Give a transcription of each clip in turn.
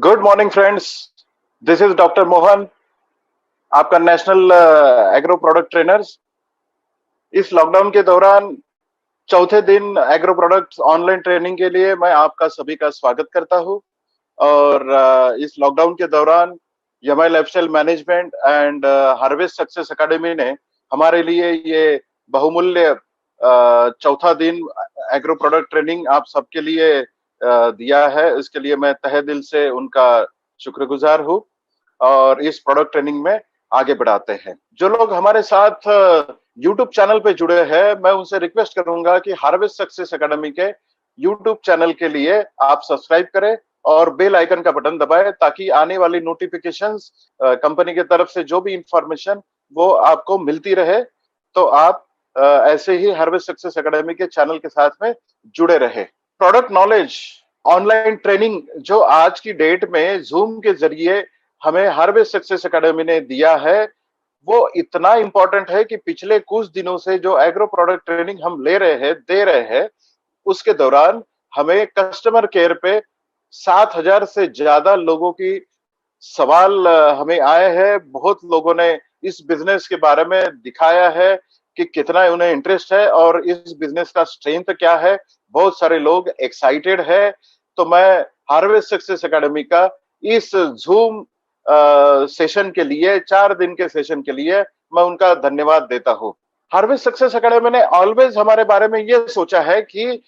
Good morning friends. This is doctor Mohan, आपका national agro product trainers. इस lockdown के दौरान चौथे दिन एग्रो प्रोडक्ट्स ऑनलाइन ट्रेनिंग के लिए मैं आपका सभी का स्वागत करता हूं। और इस लॉकडाउन के दौरान Yamai lifestyle management and harvest Success academy ने हमारे लिए ये बहुमूल्य चौथा दिन एग्रो प्रोडक्ट ट्रेनिंग आप सबके लिए दिया है। इसके लिए मैं तहे दिल से उनका शुक्रगुजार हूँ और इस प्रोडक्ट ट्रेनिंग में आगे बढ़ाते हैं। जो लोग हमारे साथ यूट्यूब चैनल पे जुड़े हैं, मैं उनसे रिक्वेस्ट करूंगा कि हार्वेस्ट सक्सेस एकेडमी के यूट्यूब चैनल के लिए आप सब्सक्राइब करें और बेल आइकन का बटन दबाएं ताकि आने वाली नोटिफिकेशंस कंपनी की तरफ से जो भी इंफॉर्मेशन वो आपको मिलती रहे। तो आप ऐसे ही हार्वेस्ट सक्सेस एकेडमी के चैनल के साथ में जुड़े रहे। प्रोडक्ट नॉलेज ऑनलाइन ट्रेनिंग जो आज की डेट में जूम के जरिए हमें हार्वेस्ट सक्सेस एकेडमी ने दिया है, वो इतना इंपॉर्टेंट है कि पिछले कुछ दिनों से जो एग्रो प्रोडक्ट ट्रेनिंग हम ले रहे हैं, दे रहे हैं, उसके दौरान हमें कस्टमर केयर पे 7,000 से ज्यादा लोगों की सवाल हमें आए हैं। बहुत लोगों ने इस बिजनेस के बारे में दिखाया है कि कितना उन्हें इंटरेस्ट है और इस बिजनेस का स्ट्रेंथ क्या है। बहुत सारे लोग एक्साइटेड है। तो मैं हार्वेस्ट सक्सेस एकेडमी का इस जूम सेशन के लिए, 4 दिन के सेशन के लिए मैं उनका धन्यवाद देता हूँ। हार्वेस्ट सक्सेस एकेडमी ने ऑलवेज हमारे बारे में ये सोचा है कि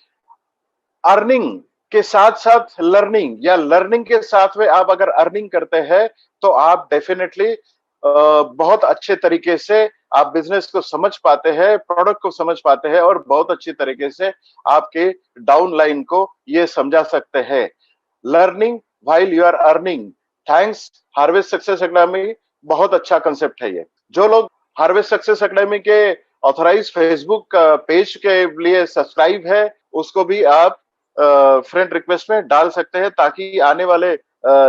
अर्निंग के साथ साथ लर्निंग, या लर्निंग के साथ में आप अगर अर्निंग करते हैं तो आप डेफिनेटली बहुत अच्छे तरीके से आप बिजनेस को समझ पाते हैं, प्रोडक्ट को समझ पाते हैं और बहुत अच्छी तरीके से आपके डाउन लाइन को ये समझा सकते हैं। Learning while you are earning, thanks Harvest Success Academy. बहुत अच्छा कंसेप्ट है ये। जो लोग हार्वेस्ट सक्सेस एकेडमी के ऑथराइज फेसबुक पेज के लिए सब्सक्राइब है, उसको भी आप फ्रेंड रिक्वेस्ट में डाल सकते हैं ताकि आने वाले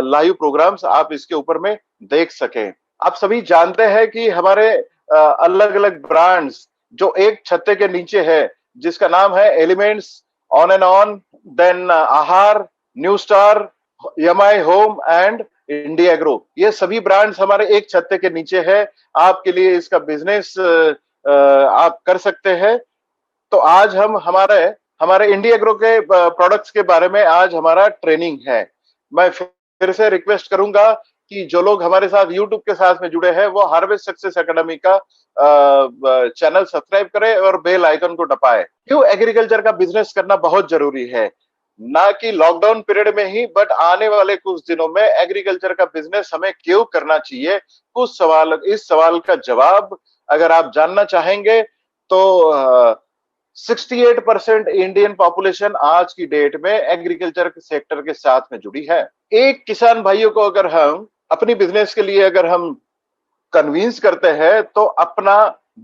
लाइव प्रोग्राम्स आप इसके ऊपर में देख सकें। आप सभी जानते हैं कि हमारे अलग अलग ब्रांड्स जो एक छत्ते के नीचे है, जिसका नाम है elements, on and on, then Aahar, new star, यमाई होम एंड इंडिया एग्रो, ये सभी ब्रांड्स हमारे एक छत्ते के नीचे है। आपके लिए इसका बिजनेस आप कर सकते हैं। तो आज हम हमारे इंडिया एग्रो के प्रोडक्ट्स के बारे में आज हमारा ट्रेनिंग है। मैं फिर से रिक्वेस्ट करूंगा कि जो लोग हमारे साथ यूट्यूब के साथ में जुड़े हैं वो हार्वेस्ट सक्सेस एकेडमी का चैनल सब्सक्राइब करें और बेल आइकन को दबाएं। क्यों एग्रीकल्चर का बिजनेस करना बहुत जरूरी है, ना कि लॉकडाउन पीरियड में ही, बट आने वाले कुछ दिनों में एग्रीकल्चर का बिजनेस हमें क्यों करना चाहिए। कुछ सवाल, इस सवाल का जवाब अगर आप जानना चाहेंगे तो 68% इंडियन पॉपुलेशन आज की डेट में एग्रीकल्चर के सेक्टर के साथ में जुड़ी है। एक किसान भाइयों को अगर हम अपनी बिजनेस के लिए अगर हम कन्विंस करते हैं तो अपना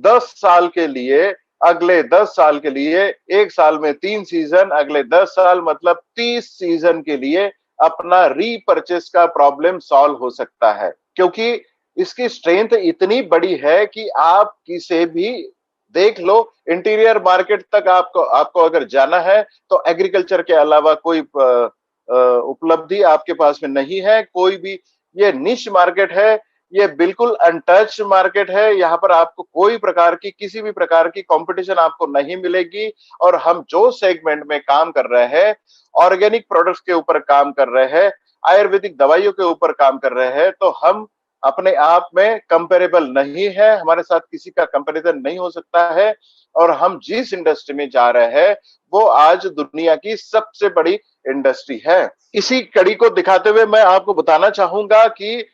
10 साल के लिए, अगले 10 साल के लिए, एक साल में 3 सीजन, अगले 10 साल मतलब 30 सीजन के लिए अपना रीपर्चेस का प्रॉब्लम सॉल्व हो सकता है। क्योंकि इसकी स्ट्रेंथ इतनी बड़ी है कि आप किसी भी, देख लो, इंटीरियर मार्केट तक आपको अगर जाना है तो एग्रीकल्चर के अलावा कोई उपलब्धि आपके पास में नहीं है। कोई भी, ये निश मार्केट है, ये बिल्कुल अनटच मार्केट है। यहाँ पर आपको कोई प्रकार की, किसी भी प्रकार की कंपटीशन आपको नहीं मिलेगी। और हम जो सेगमेंट में काम कर रहे हैं, ऑर्गेनिक प्रोडक्ट्स के ऊपर काम कर रहे हैं, आयुर्वेदिक दवाइयों के ऊपर काम कर रहे हैं, तो हम अपने आप में कंपेरेबल नहीं है, हमारे साथ किसी का कंपैरिजन नहीं हो सकता है। और हम जिस इंडस्ट्री में जा रहे हैं वो आज दुनिया की सबसे बड़ी इंडस्ट्री है। इसी कड़ी को दिखाते हुए मैं आपको बताना चाहूंगा कि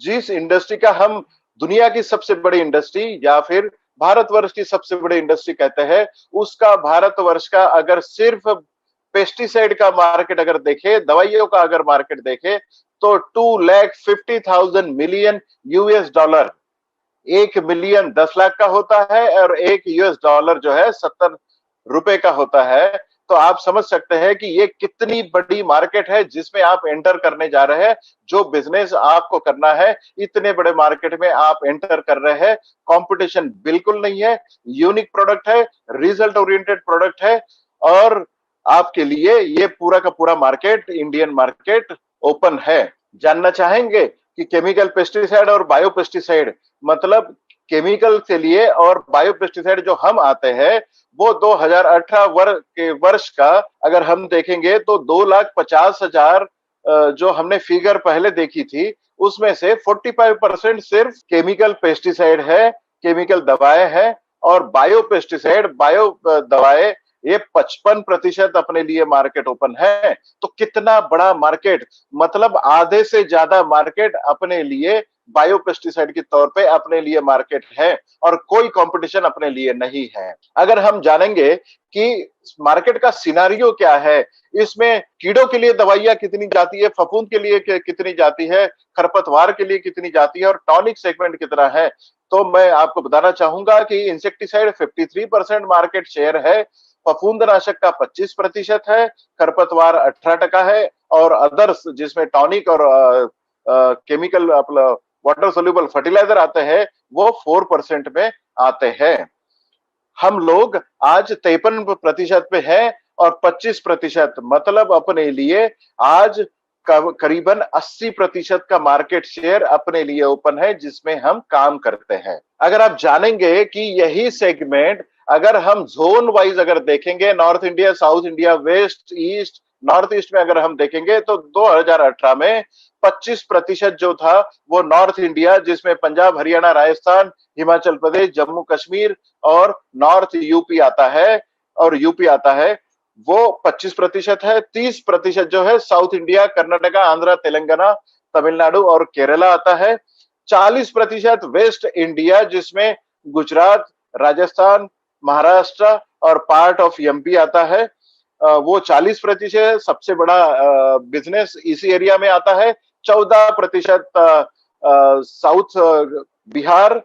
जिस इंडस्ट्री का हम दुनिया की सबसे बड़ी इंडस्ट्री या फिर भारतवर्ष की सबसे बड़ी इंडस्ट्री कहते हैं, उसका भारतवर्ष का अगर सिर्फ पेस्टिसाइड का मार्केट अगर देखे, दवाइयों का अगर मार्केट देखे, तो 2,50,000 million US dollar, 1 million 10 lakh का होता है और 1 यूएस डॉलर जो है 70 रुपए का होता है। तो आप समझ सकते हैं कि ये कितनी बड़ी मार्केट है जिसमें आप एंटर करने जा रहे हैं। जो बिजनेस आपको करना है, इतने बड़े मार्केट में आप एंटर कर रहे हैं, कंपटीशन बिल्कुल नहीं है, यूनिक प्रोडक्ट है, रिजल्ट ओरिएंटेड प्रोडक्ट है और आपके लिए ये पूरा का पूरा मार्केट, इंडियन मार्केट ओपन है। जानना चाहेंगे कि केमिकल पेस्टिसाइड और बायो पेस्टिसाइड, मतलब केमिकल के लिए और बायो पेस्टिसाइड जो हम आते हैं वो 2018 वर्ष का अगर हम देखेंगे तो 2,50,000 जो हमने फिगर पहले देखी थी उसमें से 45% सिर्फ केमिकल पेस्टिसाइड है, केमिकल दवाएं हैं, और बायो पेस्टिसाइड, बायो दवाएं, ये 55% अपने लिए मार्केट ओपन है। तो कितना बड़ा मार्केट, मतलब आधे से ज्यादा मार्केट अपने लिए बायो पेस्टिसाइड के तौर पे अपने लिए मार्केट है, और कोई कंपटीशन अपने लिए नहीं है। अगर हम जानेंगे कि मार्केट का सिनारियो क्या है, इसमें कीड़ों के लिए दवाइयां कितनी जाती है, फफूंद के लिए कितनी जाती है, खरपतवार के लिए कितनी जाती है, और टॉनिक सेगमेंट कितना है, तो मैं आपको बताना चाहूंगा कि इंसेक्टिसाइड 53% मार्केट शेयर है, फफूंदनाशक का 25% है, खरपतवार 18% है, और अदर्स जिसमें टॉनिक और केमिकल वाटर सोल्यूबल फर्टिलाइजर आते हैं वो 4% में आते हैं। हम लोग आज 53% पे हैं, और 25% मतलब अपने लिए आज करीबन 80% का मार्केट शेयर अपने लिए ओपन है जिसमें हम काम करते हैं। अगर आप जानेंगे कि यही सेगमेंट अगर हम जोन वाइज अगर देखेंगे, north India, south India, west, east, north east में अगर हम देखेंगे तो 2018 में 25% जो था वो नॉर्थ इंडिया, जिसमें पंजाब, हरियाणा, राजस्थान, हिमाचल प्रदेश, जम्मू कश्मीर और नॉर्थ यूपी आता है, और यूपी आता है, वो 25% है। 30% जो है साउथ इंडिया, कर्नाटका, आंध्र, तेलंगाना, तमिलनाडु और केरला आता है। 40% वेस्ट इंडिया, जिसमें गुजरात, राजस्थान, महाराष्ट्र और पार्ट ऑफ एमपी आता है। वो 40% सबसे बड़ा बिजनेस इसी एरिया में आता है। 14% साउथ बिहार,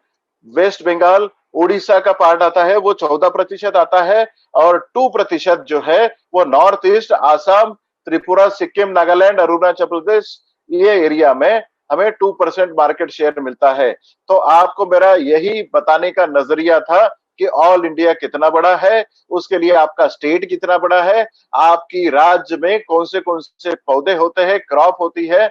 वेस्ट बंगाल, उड़ीसा का पार्ट आता है, वो 14% आता है, और 2% जो है वो नॉर्थ ईस्ट, आसाम, त्रिपुरा, सिक्किम, नागालैंड, अरुणाचल प्रदेश, ये एरिया में हमें 2% मार्केट शेयर मिलता है। तो आपको मेरा यही बताने का नजरिया था कि ऑल इंडिया कितना बड़ा है, उसके लिए आपका स्टेट कितना बड़ा है, आपकी राज्य में कौन से पौधे होते हैं, क्रॉप होती है,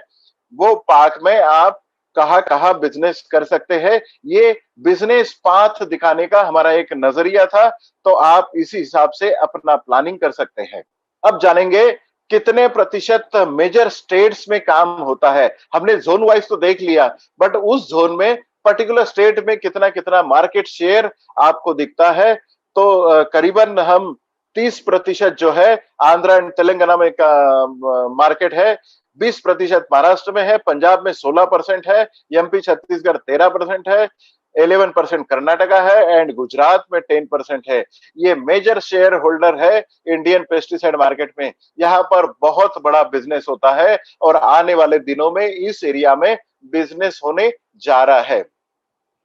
वो पार्क में आप कहाँ कहाँ बिजनेस कर सकते हैं। ये बिजनेस पाथ दिखाने का हमारा एक नजरिया था, तो आप इसी हिसाब से अपना प्लानिंग कर सकते हैं। अब जानेंगे कितने प्रतिशत मेजर स्टेट्स में काम होता है। हमने जोन वाइज तो देख लिया, बट उस जोन में पर्टिकुलर स्टेट में कितना कितना मार्केट शेयर आपको दिखता है। तो करीबन हम 30% जो है आंध्र एंड तेलंगाना में का मार्केट है, 20% महाराष्ट्र में है, पंजाब में 16% है, एमपी छत्तीसगढ़ 13% है, 11% कर्नाटका है, एंड गुजरात में 10% है। ये मेजर शेयर होल्डर है इंडियन पेस्टिसाइड मार्केट में। यहाँ पर बहुत बड़ा बिजनेस होता है, और आने वाले दिनों में इस एरिया में बिजनेस होने जा रहा है।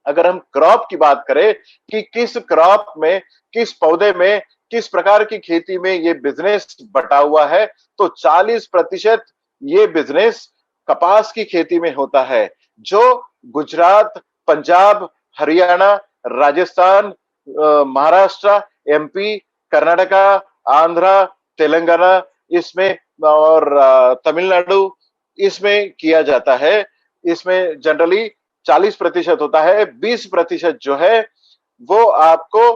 अगर हम क्रॉप की बात करें कि किस क्रॉप में, किस पौधे में, किस प्रकार की खेती में ये बिजनेस बटा हुआ है, तो 40% ये बिजनेस कपास की खेती में होता है, जो गुजरात, पंजाब, हरियाणा, राजस्थान, महाराष्ट्र, एमपी, कर्नाटका, आंध्र, तेलंगाना इसमें, और तमिलनाडु इसमें किया जाता है। इसमें जनरली 40% होता है। 20% जो है वो आपको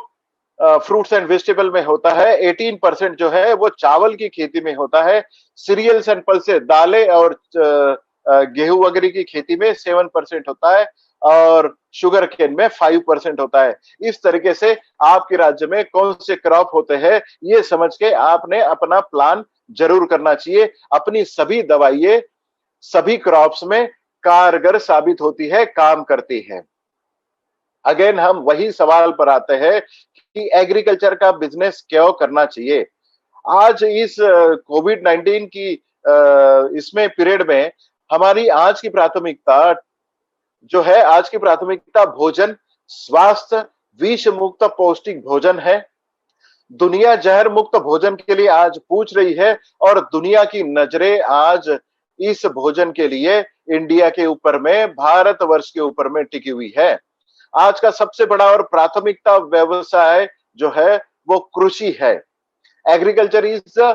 फ्रूट्स एंड वेजिटेबल में होता है। 18% जो है वो चावल की खेती में होता है। सीरियल्स एंड पल्सेस, दालें और गेहूं वगैरह की खेती में 7% होता है, और शुगर केन में 5% होता है। इस तरीके से आपके राज्य में कौन से क्रॉप होते हैं ये समझ के आपने अपना प्लान जरूर करना चाहिए। अपनी सभी दवाइयां सभी क्रॉप्स में कारगर साबित होती है, काम करती है। अगेन हम वही सवाल पर आते हैं कि एग्रीकल्चर का बिजनेस क्यों करना चाहिए। आज इस कोविड-19 की इसमें पीरियड में हमारी आज की प्राथमिकता जो है, आज की प्राथमिकता भोजन, स्वास्थ्य, विष मुक्त पौष्टिक भोजन है। दुनिया जहर मुक्त भोजन के लिए आज पूछ रही है, और दुनिया की नजरें आज इस भोजन के लिए इंडिया के ऊपर में, भारतवर्ष के ऊपर में टिकी हुई है। आज का सबसे बड़ा और प्राथमिकता व्यवसाय जो है वो कृषि है। Agriculture is the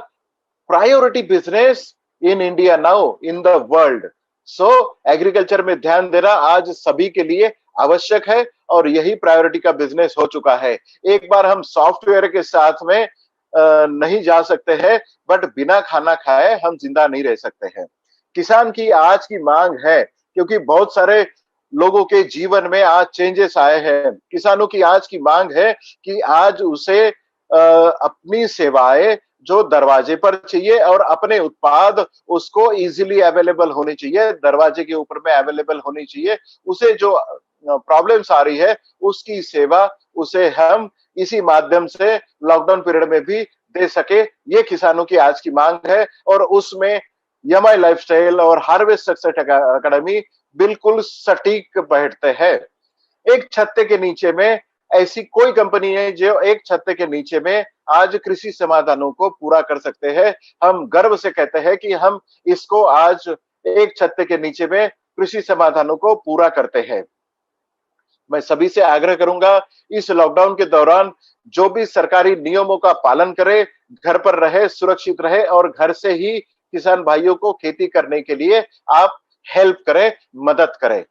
priority business in India now, in the world. So agriculture में ध्यान देना आज सभी के लिए आवश्यक है और यही प्रायोरिटी का बिजनेस हो चुका है। एक बार हम सॉफ्टवेयर के साथ में नहीं जा सकते हैं, बट बिना खाना खाए हम जिंदा नहीं रह सकते हैं। किसान की आज की मांग है, क्योंकि बहुत सारे लोगों के जीवन में आज चेंजेस आए हैं। किसानों की आज की मांग है कि आज उसे अपनी सेवाएं जो दरवाजे पर चाहिए और अपने उत्पाद उसको इजीली अवेलेबल होनी चाहिए, दरवाजे के ऊपर में अवेलेबल होनी चाहिए। उसे जो प्रॉब्लम्स आ रही है उसकी सेवा उसे हम इसी माध्यम से लॉकडाउन पीरियड में भी दे सके, ये किसानों की आज की मांग है। और उसमें यमाई लाइफस्टाइल और हार्वेस्ट सक्सेस अकेडमी बिल्कुल सटीक बैठते हैं। एक छत्ते के नीचे में ऐसी कोई कंपनी है जो एक छत्ते के नीचे में आज कृषि समाधानों को पूरा कर सकते हैं। हम गर्व से कहते हैं कि हम इसको आज एक छत्ते के नीचे में कृषि समाधानों को पूरा करते हैं। मैं सभी से आग्रह करूंगा, इस लॉकडाउन के दौरान जो भी सरकारी नियमों का पालन करे, घर पर रहे, सुरक्षित रहे और घर से ही किसान भाइयों को खेती करने के लिए आप हेल्प करें, मदद करें।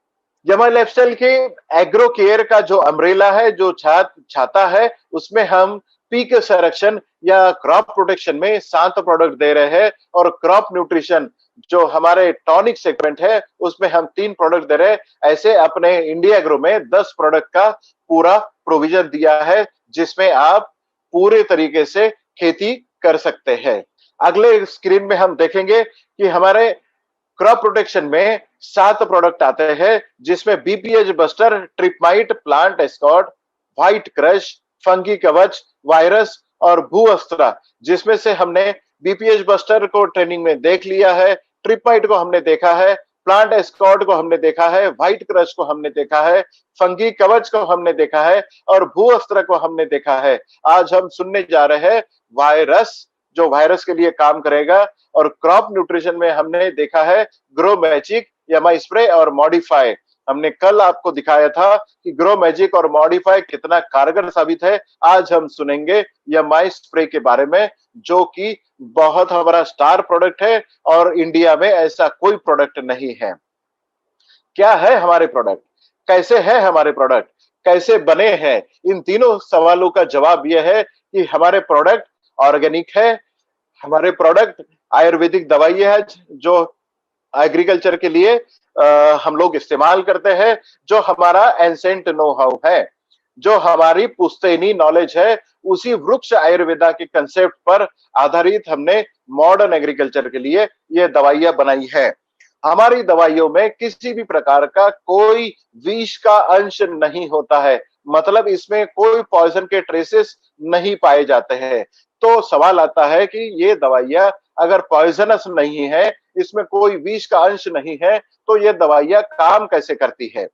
जमा लाइफस्टाइल के एग्रो केयर का जो अम्ब्रेला है, जो छाता है, उसमें हम पीक संरक्षण या क्रॉप प्रोटेक्शन में 7 प्रोडक्ट दे रहे हैं और क्रॉप न्यूट्रिशन जो हमारे टॉनिक सेगमेंट है उसमें हम 3 प्रोडक्ट दे रहे हैं। ऐसे अपने इंडिया एग्रो में 10 प्रोडक्ट का पूरा प्रोविजन दिया है, जिसमें आप पूरे तरीके से खेती कर सकते हैं। अगले स्क्रीन में हम देखेंगे कि हमारे क्रॉप प्रोटेक्शन में 7 प्रोडक्ट आते हैं, जिसमें बीपीएच बस्टर, ट्रिपमाइट, plant escort, white crush, fungi Kavach, virus और भू अस्त्रा, जिसमें से हमने बीपीएच बस्टर को ट्रेनिंग में देख लिया है, ट्रिपमाइट को हमने देखा है, प्लांट एस्कॉर्ट को हमने देखा है, व्हाइट क्रश को हमने देखा है, फंगी कवच को हमने देखा है और भू अस्त्र को हमने देखा है। आज हम सुनने जा रहे हैं वायरस, जो वायरस के लिए काम करेगा। और क्रॉप न्यूट्रिशन में हमने देखा है ग्रो मैजिक, यमाई स्प्रे और मॉडिफाई। हमने कल आपको दिखाया था कि ग्रो मैजिक और मॉडिफाई कितना कारगर साबित है। आज हम सुनेंगे यमाई स्प्रे के बारे में, जो कि बहुत हमारा स्टार प्रोडक्ट है और इंडिया में ऐसा कोई प्रोडक्ट नहीं है। क्या है हमारे प्रोडक्ट, कैसे है हमारे प्रोडक्ट, कैसे बने हैं, इन तीनों सवालों का जवाब यह है कि हमारे प्रोडक्ट ऑर्गेनिक है, हमारे प्रोडक्ट आयुर्वेदिक दवाई है जो एग्रीकल्चर के लिए हम लोग इस्तेमाल करते हैं, जो हमारा एंसेंट नो हाउ है, जो हमारी पुश्तैनी नॉलेज है, उसी वृक्ष आयुर्वेदा के कंसेप्ट पर आधारित हमने मॉडर्न एग्रीकल्चर के लिए ये दवाइयां बनाई है। हमारी दवाइयों में किसी भी प्रकार का कोई विष का अंश नहीं होता है, मतलब इसमें कोई पॉइजन के ट्रेसेस नहीं पाए जाते हैं। तो सवाल आता है कि ये दवाइयां अगर पॉइजनस नहीं है, इसमें कोई विष का अंश नहीं है, तो ये दवाइयां काम कैसे करती है?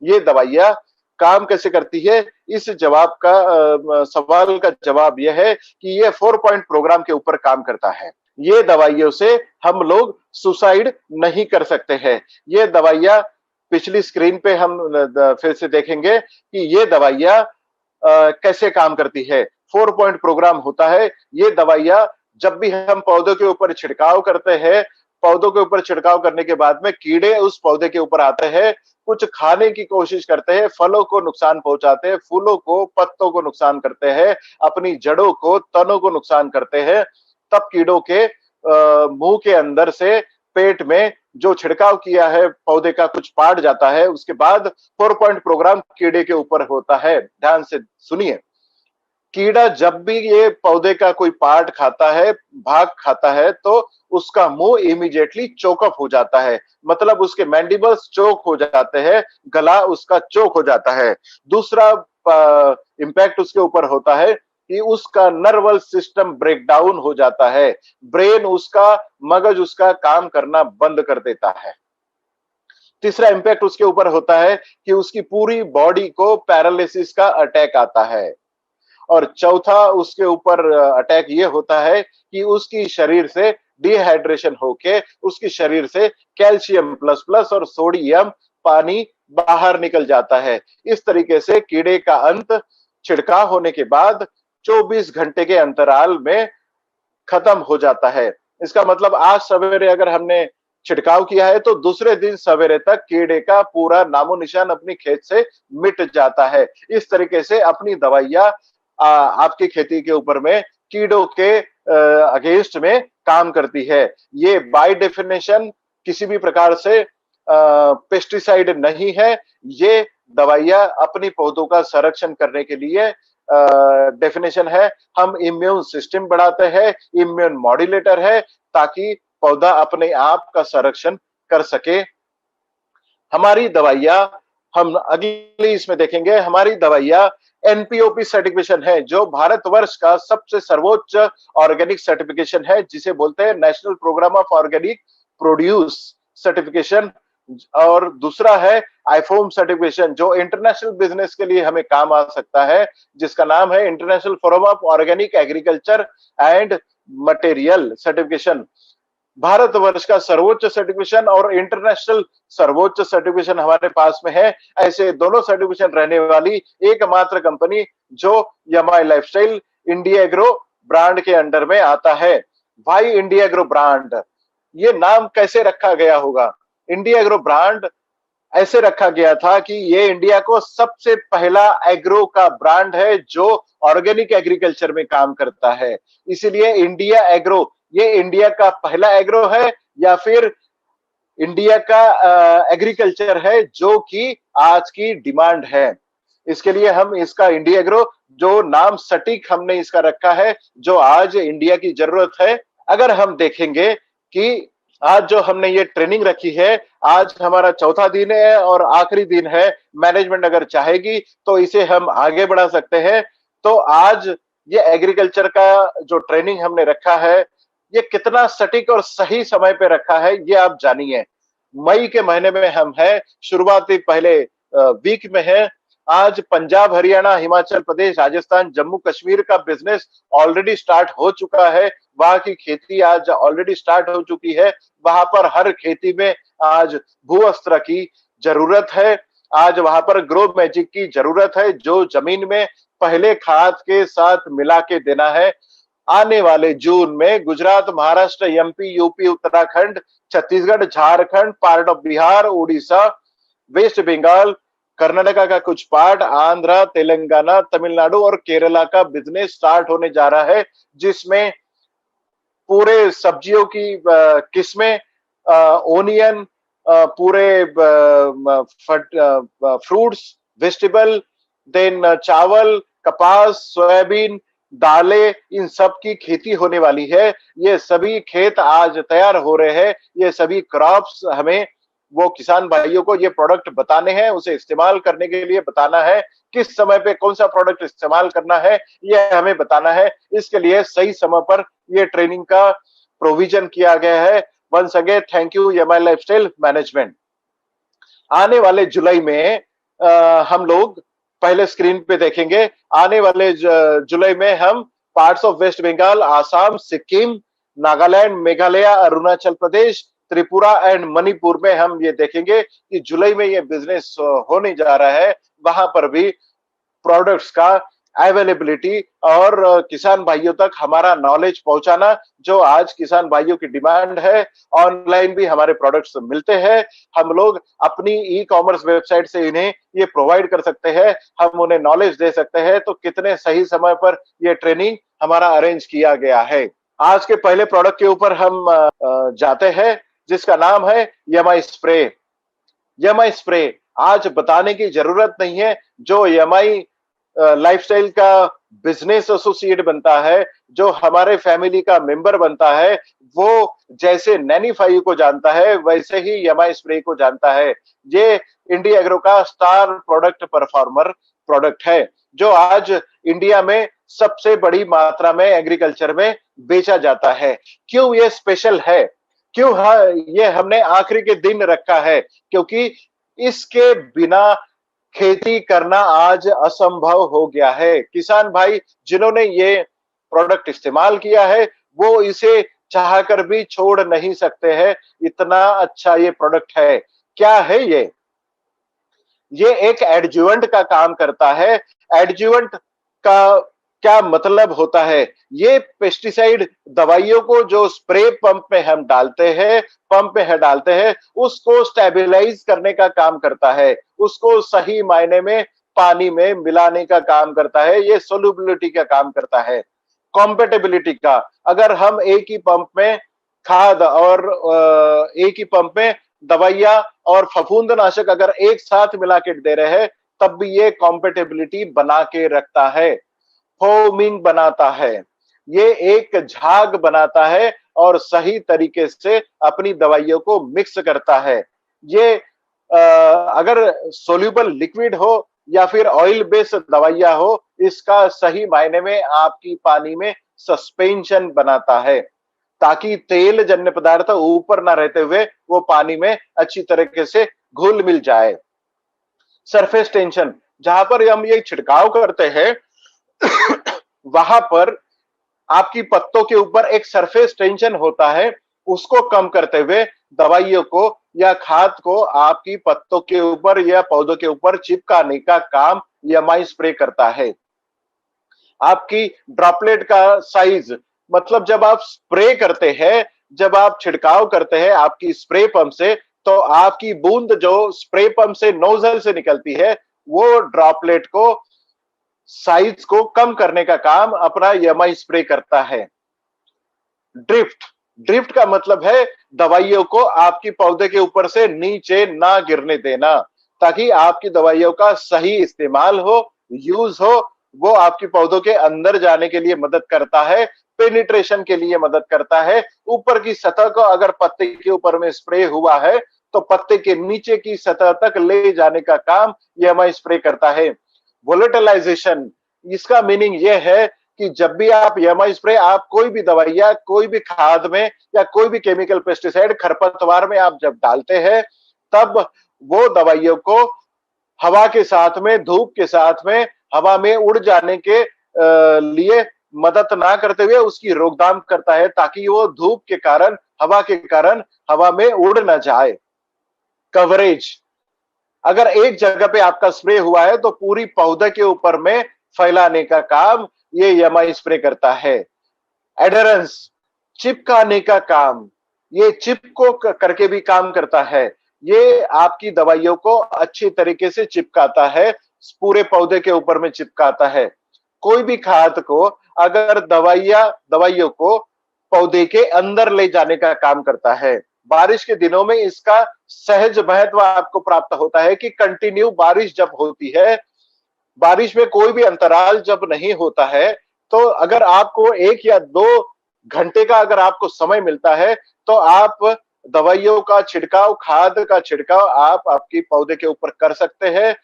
ये दवाइयां काम कैसे करती है, इस जवाब का सवाल का जवाब यह है कि ये 4 पॉइंट प्रोग्राम के ऊपर काम करता है। ये दवाइयों से हम लोग सुसाइड नहीं कर सकते हैं। ये दवाइयां पिछली स्क्रीन पे हम फिर से देखेंगे कि ये दवाइयां कैसे काम करती है। 4 पॉइंट प्रोग्राम होता है। ये दवाइयां जब भी हम पौधों के ऊपर छिड़काव करते हैं, पौधों के ऊपर छिड़काव करने के बाद में कीड़े उस पौधे के ऊपर आते हैं, कुछ खाने की कोशिश करते हैं, फलों को नुकसान पहुंचाते हैं, फूलों को, पत्तों को नुकसान करते हैं, अपनी जड़ों को, तनों को नुकसान करते हैं। तब कीड़ों के मुंह के अंदर से पेट में जो छिड़काव किया है पौधे का कुछ पार्ट जाता है। उसके बाद 4 पॉइंट प्रोग्राम कीड़े के ऊपर होता है। ध्यान से सुनिए, कीड़ा जब भी ये पौधे का कोई पार्ट खाता है, भाग खाता है, तो उसका मुंह इमीडिएटली चोकअप हो जाता है, मतलब उसके मैंडिबल्स चोक हो जाते हैं, गला उसका चोक हो जाता है। दूसरा इंपैक्ट उसके ऊपर होता है कि उसका नर्वस सिस्टम ब्रेकडाउन हो जाता है, ब्रेन उसका, मगज उसका काम करना बंद कर देता है। तीसरा इंपैक्ट उसके ऊपर होता है कि उसकी पूरी बॉडी को पैरालिसिस का अटैक आता है। और चौथा उसके ऊपर अटैक ये होता है कि उसकी शरीर से डिहाइड्रेशन होके उसकी शरीर से कैल्शियम प्लस प्लस और सोडियम पानी बाहर निकल जाता है। इस तरीके से कीड़े का अंत छिड़काव होने के बाद 24 घंटे के अंतराल में खत्म हो जाता है। इसका मतलब आज सवेरे अगर हमने छिड़काव किया है तो दूसरे दिन सवेरे तक कीड़े का पूरा नामो निशान अपनी खेत से मिट जाता है। इस तरीके से अपनी दवाइयां आपकी खेती के ऊपर में कीड़ों के अगेंस्ट में काम करती है। ये बाय डेफिनेशन किसी भी प्रकार से पेस्टिसाइड नहीं है। ये दवाइयां अपनी पौधों का संरक्षण करने के लिए डेफिनेशन है। हम इम्यून सिस्टम बढ़ाते हैं, इम्यून मॉड्यूलेटर है, ताकि पौधा अपने आप का संरक्षण कर सके। हमारी दवाइयां, हम अगली इसमें देखेंगे, हमारी दवाइयां एनपीओपी सर्टिफिकेशन है, जो भारतवर्ष का सबसे सर्वोच्च ऑर्गेनिक सर्टिफिकेशन है, जिसे बोलते हैं national programme of organic produce certification. और दूसरा है आईफोम सर्टिफिकेशन, जो इंटरनेशनल बिजनेस के लिए हमें काम आ सकता है, जिसका नाम है international forum of organic agriculture and material certification. Bharatvarsh का सर्वोच्च सर्टिफिकेशन और इंटरनेशनल सर्वोच्च सर्टिफिकेशन हमारे पास में है। ऐसे दोनों सर्टिफिकेशन रहने वाली एकमात्र कंपनी जो Yamai lifestyle India agro brand के अंडर में आता है। भाई इंडिया एग्रो ब्रांड, ये नाम कैसे रखा गया होगा? इंडिया एग्रो ब्रांड ऐसे रखा गया था कि ये इंडिया को सबसे पहला एग्रो का ब्रांड है जो ऑर्गेनिक एग्रीकल्चर में काम करता है। इसीलिए इंडिया एग्रो, ये इंडिया का पहला एग्रो है या फिर इंडिया का एग्रीकल्चर है जो कि आज की डिमांड है। इसके लिए हम इसका इंडिया एग्रो जो नाम सटीक हमने इसका रखा है, जो आज इंडिया की जरूरत है। अगर हम देखेंगे कि आज जो हमने ये ट्रेनिंग रखी है, आज हमारा चौथा दिन है और आखिरी दिन है। मैनेजमेंट अगर चाहेगी तो इसे हम आगे बढ़ा सकते हैं। तो आज ये एग्रीकल्चर का जो ट्रेनिंग हमने रखा है, ये कितना सटीक और सही समय पे रखा है, ये आप जानिए। मई के महीने में हम हैं, शुरुआती पहले वीक में है। आज पंजाब, हरियाणा, हिमाचल प्रदेश, राजस्थान, जम्मू कश्मीर का बिजनेस ऑलरेडी स्टार्ट हो चुका है। वहां की खेती आज ऑलरेडी स्टार्ट हो चुकी है। वहां पर हर खेती में आज भू अस्त्र की जरूरत है। आज वहां पर ग्रो मैजिक की जरूरत है, जो जमीन में पहले खाद के साथ मिला के देना है। आने वाले जून में Gujarat, Maharashtra, MP, UP, Uttarakhand, Chhattisgarh, Jharkhand, part of Bihar, Orissa, West Bengal, Karnataka का कुछ पार्ट, आंध्र, तेलंगाना, तमिलनाडु और केरला का बिजनेस स्टार्ट होने जा रहा है, जिसमें पूरे सब्जियों की किस्में, ओनियन, पूरे फ्रूट्स, वेजिटेबल, देन चावल, कपास, सोयाबीन, दालें, इन सब की खेती होने वाली है। ये सभी खेत आज तैयार हो रहे हैं। ये सभी क्रॉप्स हमें, वो किसान भाइयों को ये प्रोडक्ट बताने हैं, उसे इस्तेमाल करने के लिए बताना है। किस समय पे कौन सा प्रोडक्ट इस्तेमाल करना है, ये हमें बताना है। इसके लिए सही समय पर ये ट्रेनिंग का प्रोविजन किया गया है। वंस अगेन थैंक यू यमाई लाइफस्टाइल मैनेजमेंट। आने वाले जुलाई में हम लोग पहले स्क्रीन पे देखेंगे, आने वाले जुलाई में हम parts of West Bengal, Assam, Sikkim, Nagaland, Meghalaya, Arunachal Pradesh, Tripura and Manipur में हम ये देखेंगे कि जुलाई में ये बिजनेस होने जा रहा है। वहां पर भी प्रोडक्ट्स का अवेलेबिलिटी और किसान भाइयों तक हमारा नॉलेज पहुंचाना, जो आज किसान भाइयों की डिमांड है। ऑनलाइन भी हमारे प्रोडक्ट्स मिलते हैं। हम लोग अपनी ई कॉमर्स वेबसाइट से इन्हें ये प्रोवाइड कर सकते हैं, हम उन्हें नॉलेज दे सकते हैं। तो कितने सही समय पर ये ट्रेनिंग हमारा अरेंज किया गया है। आज के पहले प्रोडक्ट के ऊपर हम जाते हैं, जिसका नाम है यमाई स्प्रे। यमाई स्प्रे आज बताने की जरूरत नहीं है। जो यमाई लाइफस्टाइल का बिजनेस एसोसिएट बनता है, जो हमारे फैमिली का मेंबर बनता है, वो जैसे नैनी 5 को जानता है, वैसे ही यमाई स्प्रे को जानता है। ये इंडिया एग्रो का स्टार प्रोडक्ट परफॉर्मर प्रोडक्ट है, जो आज इंडिया में सबसे बड़ी मात्रा में एग्रीकल्चर में बेचा जाता है। क्यों ये स्पेशल है, क्यों ये हमने आखिरी के दिन रखा है? क्योंकि इसके बिना खेती करना आज असंभव हो गया है। किसान भाई जिन्होंने ये प्रोडक्ट इस्तेमाल किया है, वो इसे चाहकर भी छोड़ नहीं सकते हैं। इतना अच्छा ये प्रोडक्ट है। क्या है ये? ये एक एडजुवेंट का काम करता है। एडजुवेंट का क्या मतलब होता है? ये पेस्टिसाइड दवाइयों को जो स्प्रे पंप में हम डालते हैं, पंप में है डालते हैं, उसको स्टेबलाइज करने का काम करता है, उसको सही मायने में पानी में मिलाने का काम करता है, ये सोल्यूबिलिटी का काम करता है। कॉम्पेटेबिलिटी का, अगर हम एक ही पंप में खाद और एक ही पंप में दवाइयां और फफूंदनाशक अगर एक साथ मिला के दे रहे हैं, तब भी ये कॉम्पेटेबिलिटी बना के रखता है, फोमिंग बनाता है, ये एक झाग बनाता है और सही तरीके से अपनी दवाइयों को मिक्स करता है। ये अगर सोल्यूबल लिक्विड हो या फिर ऑयल बेस्ड दवाइयां हो, इसका सही मायने में आपकी पानी में सस्पेंशन बनाता है, ताकि तेल जन्य पदार्थ ऊपर ना रहते हुए वो पानी में अच्छी तरीके से घुल मिल जाए। सरफेस टेंशन, जहां पर हम ये छिड़काव करते हैं वहां पर आपकी पत्तों के ऊपर एक सरफेस टेंशन होता है, उसको कम करते हुए दवाइयों को या खाद को आपकी पत्तों के ऊपर या पौधों के ऊपर चिपकाने का काम यमाई स्प्रे करता है। आपकी ड्रॉपलेट का साइज, मतलब जब आप स्प्रे करते हैं, जब आप छिड़काव करते हैं आपकी स्प्रे पंप से, तो आपकी बूंद जो स्प्रे पंप से नोजल से निकलती है, वो ड्रॉपलेट को साइज को कम करने का काम अपना यमाई स्प्रे करता है। ड्रिफ्ट, ड्रिफ्ट का मतलब है दवाइयों को आपकी पौधे के ऊपर से नीचे ना गिरने देना, ताकि आपकी दवाइयों का सही इस्तेमाल हो, यूज हो, वो आपकी पौधों के अंदर जाने के लिए मदद करता है, पेनिट्रेशन के लिए मदद करता है। ऊपर की सतह को अगर पत्ते के ऊपर में स्प्रे हुआ है, तो पत्ते के नीचे की सतह तक ले जाने का काम यह स्प्रे करता है। वोलेटिलाइजेशन, इसका मीनिंग यह है कि जब भी आप यमाई स्प्रे, आप कोई भी दवाइयां, कोई भी खाद में या कोई भी केमिकल पेस्टिसाइड खरपतवार में आप जब डालते हैं, तब वो दवाइयों को हवा के साथ में, धूप के साथ में, हवा में उड़ जाने के लिए मदद ना करते हुए उसकी रोकथाम करता है, ताकि वो धूप के कारण, हवा के कारण हवा में उड़ ना जाए। कवरेज, अगर एक जगह पे आपका स्प्रे हुआ है तो पूरी पौधे के ऊपर में फैलाने का काम ये यमाई स्प्रे करता है। एडरेंस, चिपकाने का काम, ये चिपको करके भी काम करता है, ये आपकी दवाइयों को अच्छी तरीके से चिपकाता है, पूरे पौधे के ऊपर में चिपकाता है। कोई भी खाद को अगर दवाइयों को पौधे के अंदर ले जाने का काम करता है। बारिश के दिनों में इसका सहज महत्व आपको प्राप्त होता है कि कंटिन्यू बारिश जब होती है, बारिश में कोई भी अंतराल जब नहीं होता है, तो अगर आपको 1 या 2 घंटे का अगर आपको समय मिलता है, तो आप दवाइयों का छिड़काव, खाद का छिड़काव आप आपकी पौधे के ऊपर कर सकते हैं।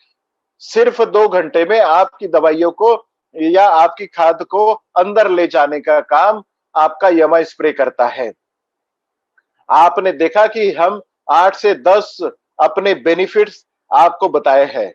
सिर्फ 2 घंटे में आपकी दवाइयों को या आपकी खाद को अंदर ले जाने का काम आपका यमाई स्प्रे करता है। आपने देखा कि हम 8 से 10 अपने बेनिफिट्स आपको बताए हैं।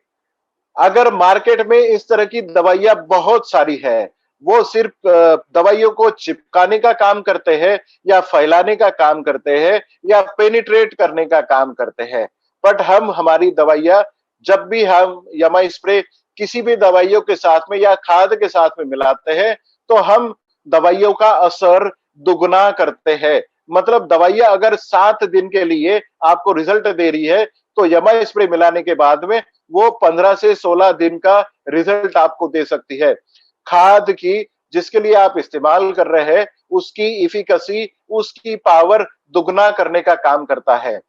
अगर मार्केट में इस तरह की दवाइयां बहुत सारी है, वो सिर्फ दवाइयों को चिपकाने का काम करते हैं या फैलाने का काम करते हैं या पेनिट्रेट करने का काम करते हैं, बट हम हमारी दवाइयां, जब भी हम यमाई स्प्रे किसी भी दवाइयों के साथ में या खाद के साथ में मिलाते हैं, तो हम दवाइयों का असर दुगना करते हैं। मतलब दवाइयां अगर 7 दिन के लिए आपको रिजल्ट दे रही है, तो यमाई स्प्रे मिलाने के बाद में वो 15 से 16 दिन का रिजल्ट आपको दे सकती है। खाद की जिसके लिए आप इस्तेमाल कर रहे हैं, उसकी इफिकेसी, उसकी पावर दुगना करने का काम करता है।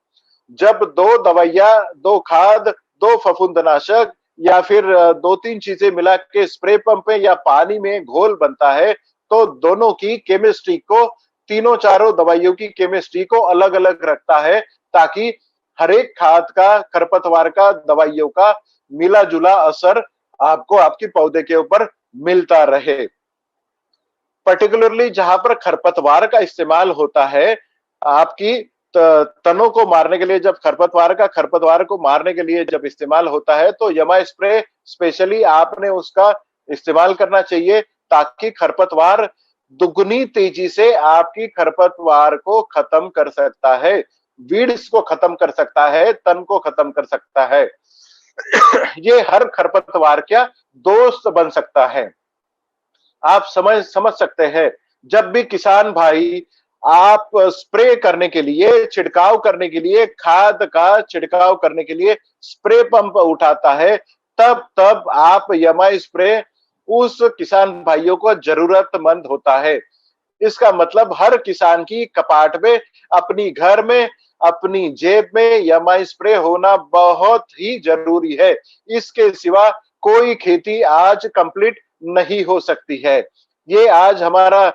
जब 2 दवाइयां, 2 खाद, 2 फफूंदनाशक या फिर 2-3 चीजें मिला के स्प्रे पंप में या पानी में घोल बनता है, तो दोनों की केमिस्ट्री को, तीनों चारों दवाइयों की केमिस्ट्री को अलग अलग रखता है, ताकि हर एक खाद का, खरपतवार का, दवाइयों का मिला जुला असर आपको आपके पौधे के ऊपर मिलता रहे। पर्टिकुलरली जहां पर खरपतवार का इस्तेमाल होता है, आपकी तनों को मारने के लिए, जब खरपतवार को मारने के लिए जब इस्तेमाल होता है, तो यमा स्प्रे स्पेशली आपने उसका इस्तेमाल करना चाहिए, ताकि खरपतवार दुगनी तेजी से आपकी खरपतवार को खत्म कर सकता है, वीड्स को खत्म कर सकता है, तन को खत्म कर सकता है। ये हर खरपतवार का दोस्त बन सकता है। आप समझ सकते हैं, जब भी किसान भाई आप स्प्रे करने के लिए, छिड़काव करने के लिए, खाद का छिड़काव करने के लिए स्प्रे पंप उठाता है, तब तब आप यमाई स्प्रे उस किसान भाइयों को जरूरतमंद होता है। इसका मतलब हर किसान की कपाट में, अपनी घर में, अपनी जेब में यमाई स्प्रे होना बहुत ही जरूरी है। इसके सिवा कोई खेती आज कंप्लीट नहीं हो सकती है। ये आज हमारा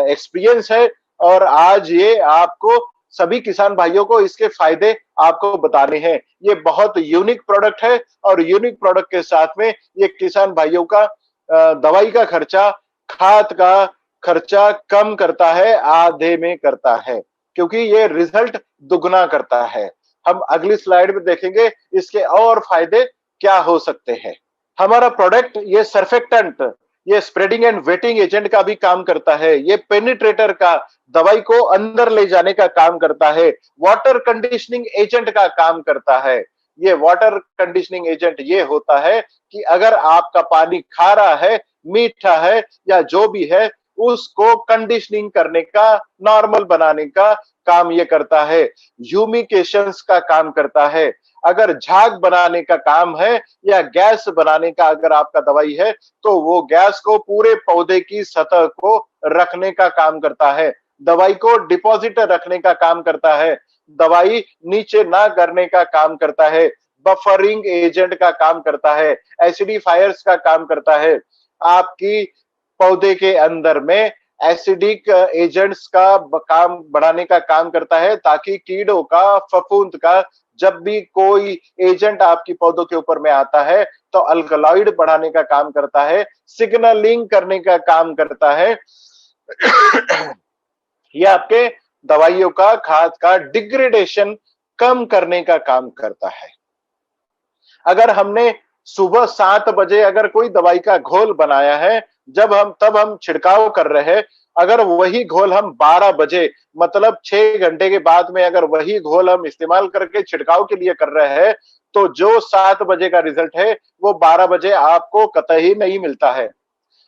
एक्सपीरियंस है और आज ये आपको सभी किसान भाइयों को इसके फायदे आपको बताने हैं। ये बहुत यूनिक प्रोडक्ट है और यूनिक प्रोडक्ट के साथ में ये किसान भाइयों का दवाई का खर्चा, खाद का खर्चा कम करता है, आधे में करता है, क्योंकि ये रिजल्ट दुगना करता है। हम अगली स्लाइड में देखेंगे इसके और फायदे क्या हो सकते हैं। हमारा प्रोडक्ट ये सर्फेक्टेंट, ये स्प्रेडिंग एंड वेटिंग एजेंट का भी काम करता है, ये पेनिट्रेटर का दवाई को अंदर ले जाने का काम करता है, वाटर कंडीशनिंग एजेंट का काम करता है। ये वाटर कंडीशनिंग एजेंट ये होता है कि अगर आपका पानी खारा है, मीठा है या जो भी है, उसको कंडीशनिंग करने का, नॉर्मल बनाने का काम ये करता है। ह्यूमिकेशंस का काम करता है। अगर झाग बनाने का काम है या गैस बनाने का अगर आपका दवाई है, तो वो गैस को पूरे पौधे की सतह को रखने का काम करता है, दवाई को डिपॉजिट रखने का काम करता है, दवाई नीचे ना गिरने का काम करता है, बफरिंग एजेंट का काम करता है, एसिडिफायर्स का काम करता है, आपकी पौधे के अंदर में एसिडिक एजेंट्स का काम बढ़ाने का काम करता है, ताकि कीड़ों का, फफूंद का जब भी कोई एजेंट आपकी पौधों के ऊपर में आता है तो अल्कलॉइड बढ़ाने का काम करता है, सिग्नलिंग करने का काम करता है। ये आपके दवाइयों का, खाद का डिग्रेडेशन कम करने का काम करता है। अगर हमने सुबह 7 बजे अगर कोई दवाई का घोल बनाया है, तब हम छिड़काव कर रहे हैं, अगर वही घोल हम 12 बजे मतलब 6 घंटे के बाद में अगर वही घोल हम इस्तेमाल करके छिड़काव के लिए कर रहे हैं, तो जो 7 बजे का रिजल्ट है वो 12 बजे आपको कतई नहीं मिलता है।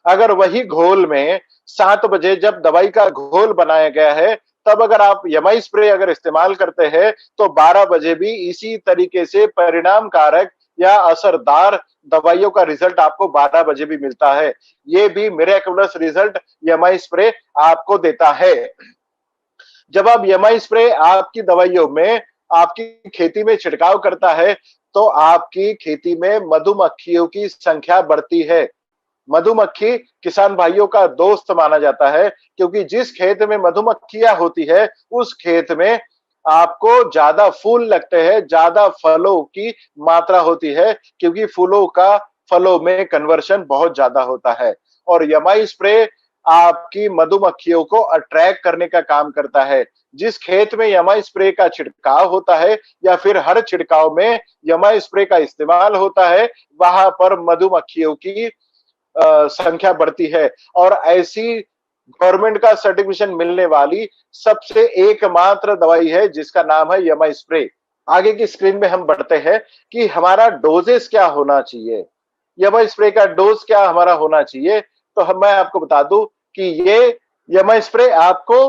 अगर वही घोल में 7 बजे जब दवाई का घोल बनाया गया है, तब अगर आप यमाई स्प्रे अगर इस्तेमाल करते हैं, तो 12 बजे भी इसी तरीके से परिणामकारक या असरदार दवाइयों का रिजल्ट आपको 12 बजे भी मिलता है। ये भी मिरेक्युलस रिजल्ट यमाई स्प्रे आपको देता है। जब आप यमाई स्प्रे आपकी दवाइयों में, आपकी खेती में छिड़काव करता है, तो आपकी खेती में मधुमक्खियों की संख्या बढ़ती है। मधुमक्खी किसान भाइयों का दोस्त माना जाता है, क्योंकि जिस खेत में मधुमक्खियां होती है, उस खेत में आपको ज्यादा फूल लगते हैं, ज्यादा फलों की मात्रा होती है, क्योंकि फूलों का फलों में कन्वर्शन बहुत ज्यादा होता है। और यमाई स्प्रे आपकी मधुमक्खियों को अट्रैक्ट करने का काम करता है। जिस खेत में यमाई स्प्रे का छिड़काव होता है या फिर हर छिड़काव में यमाई स्प्रे का इस्तेमाल होता है, वहां पर मधुमक्खियों की संख्या बढ़ती है। और ऐसी गवर्नमेंट का सर्टिफिकेशन मिलने वाली सबसे एकमात्र दवाई है जिसका नाम है यमाई स्प्रे। आगे की स्क्रीन में हम बढ़ते हैं कि हमारा डोजेस क्या होना चाहिए, यमाई स्प्रे का डोज क्या हमारा होना चाहिए। तो मैं आपको बता दूं कि ये यमाई स्प्रे आपको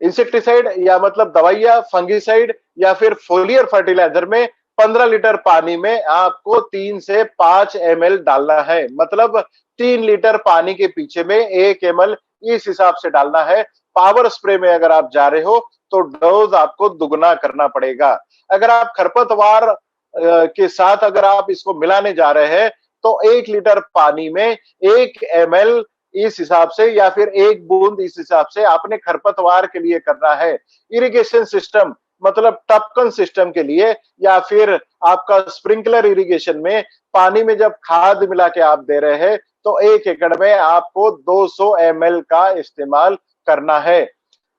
इंसेक्टिसाइड या मतलब दवाइयां, फंगिसाइड या फिर फोलियर फर्टिलाइजर में 15 लीटर पानी में आपको 3 से 5 ml डालना है। मतलब 3 लीटर पानी के पीछे में 1 ml इस हिसाब से डालना है। पावर स्प्रे में अगर आप जा रहे हो तो डोज आपको दुगना करना पड़ेगा। अगर आप खरपतवार के साथ अगर आप इसको मिलाने जा रहे हैं, तो 1 लीटर पानी में 1 ml इस हिसाब से या फिर 1 बूंद इस हिसाब से आपने खरपतवार के लिए करना है। इरिगेशन सिस्टम मतलब टपकन सिस्टम के लिए या फिर आपका स्प्रिंकलर इरिगेशन में पानी में जब खाद मिला के आप दे रहे हैं, तो 1 एकड़ में आपको 200 ml का इस्तेमाल करना है।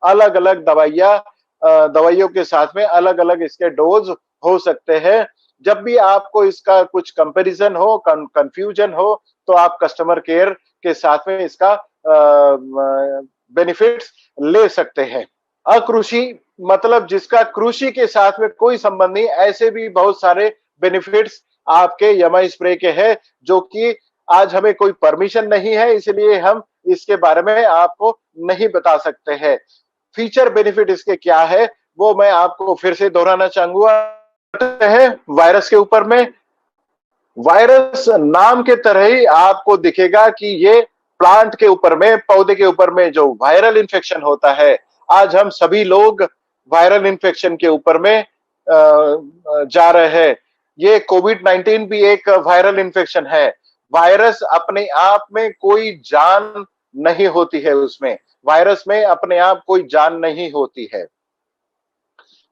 अलग अलग दवाइयों के साथ में अलग अलग इसके डोज हो सकते हैं। जब भी आपको इसका कुछ कंपैरिजन हो, कंफ्यूजन हो, तो आप कस्टमर केयर के साथ में इसका बेनिफिट्स ले सकते हैं। अकृषि मतलब जिसका कृषि के साथ में कोई संबंध नहीं, ऐसे भी बहुत सारे बेनिफिट्स आपके यमाई स्प्रे के हैं, जो कि आज हमें कोई परमिशन नहीं है, इसलिए हम इसके बारे में आपको नहीं बता सकते हैं। फीचर बेनिफिट इसके क्या है वो मैं आपको फिर से दोहराना चाहूंगा। है वायरस के ऊपर में, वायरस नाम के तरह ही आपको दिखेगा कि ये प्लांट के ऊपर में, पौधे के ऊपर में जो वायरल इन्फेक्शन होता है, आज हम सभी लोग वायरल इन्फेक्शन के ऊपर में जा रहे हैं। ये कोविड-19 भी एक वायरल इन्फेक्शन है। वायरस अपने आप में कोई जान नहीं होती है उसमें, वायरस में अपने आप कोई जान नहीं होती है।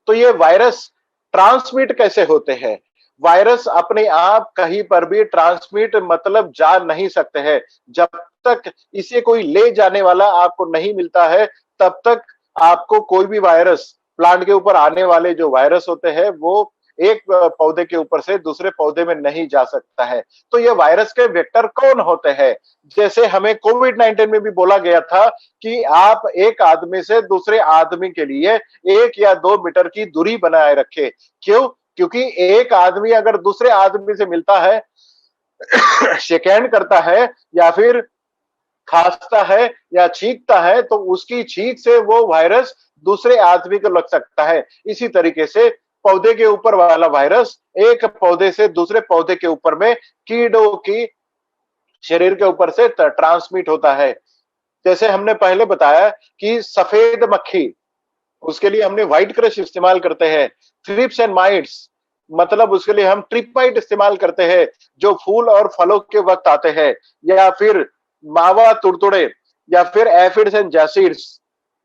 तो ये वायरस ट्रांसमिट कैसे होते हैं? वायरस अपने आप कहीं पर भी ट्रांसमिट मतलब जा नहीं सकते हैं। जब तक इसे कोई ले जाने वाला आपको नहीं मिलता है, तब तक आपको कोई भी वायरस, प्लांट के ऊपर आने वाले जो वायरस होते हैं, वो एक पौधे के ऊपर से दूसरे पौधे में नहीं जा सकता है। तो ये वायरस के वेक्टर कौन होते हैं? जैसे हमें कोविड-19 में भी बोला गया था कि आप एक आदमी से दूसरे आदमी के लिए 1 या 2 मीटर की दूरी बनाए रखें। क्यों? क्योंकि एक आदमी अगर दूसरे आदमी से मिलता है, शेक हैंड करता है या फिर खांसता है या छींकता है, तो उसकी छींक से वो वायरस दूसरे आदमी को लग सकता है। इसी तरीके से पौधे के ऊपर वाला वायरस एक पौधे से दूसरे पौधे के ऊपर में कीड़ों की शरीर के ऊपर से ट्रांसमिट होता है। जैसे हमने पहले बताया कि सफेद मक्खी, उसके लिए हमने व्हाइट क्रश इस्तेमाल करते हैं। थ्रिप्स एंड माइट्स, मतलब उसके लिए हम ट्रिपाइट इस्तेमाल करते हैं, जो फूल और फलों के वक्त आते हैं। या फिर मावा तुड़तुड़े, या फिर एफिड्स एंड जैसिड्स,